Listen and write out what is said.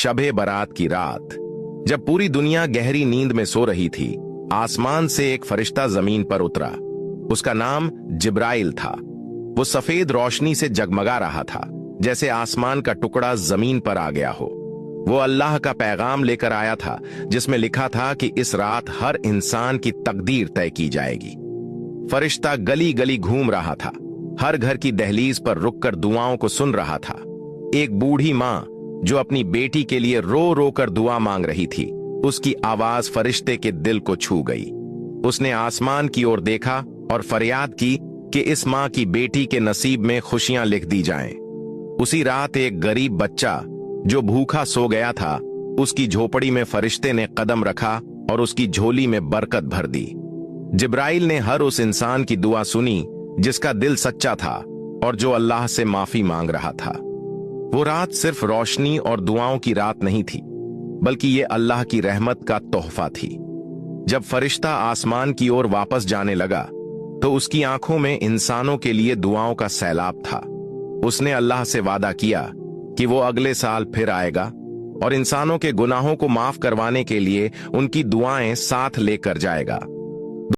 शबे बारात की रात, जब पूरी दुनिया गहरी नींद में सो रही थी, आसमान से एक फरिश्ता जमीन पर उतरा। उसका नाम जिब्राइल था। वो सफेद रोशनी से जगमगा रहा था, जैसे आसमान का टुकड़ा जमीन पर आ गया हो। वो अल्लाह का पैगाम लेकर आया था, जिसमें लिखा था कि इस रात हर इंसान की तकदीर तय की जाएगी। फरिश्ता गली गली घूम रहा था, हर घर की दहलीज पर रुककर दुआओं को सुन रहा था। एक बूढ़ी माँ जो अपनी बेटी के लिए रो रो कर दुआ मांग रही थी, उसकी आवाज फरिश्ते के दिल को छू गई। उसने आसमान की ओर देखा और फरियाद की कि इस माँ की बेटी के नसीब में खुशियां लिख दी जाएं। उसी रात एक गरीब बच्चा जो भूखा सो गया था, उसकी झोपड़ी में फरिश्ते ने कदम रखा और उसकी झोली में बरकत भर दी। जिब्राइल ने हर उस इंसान की दुआ सुनी जिसका दिल सच्चा था और जो अल्लाह से माफी मांग रहा था। वो रात सिर्फ रोशनी और दुआओं की रात नहीं थी, बल्कि ये अल्लाह की रहमत का तोहफा थी। जब फरिश्ता आसमान की ओर वापस जाने लगा, तो उसकी आंखों में इंसानों के लिए दुआओं का सैलाब था। उसने अल्लाह से वादा किया कि वो अगले साल फिर आएगा और इंसानों के गुनाहों को माफ करवाने के लिए उनकी दुआएं साथ लेकर जाएगा।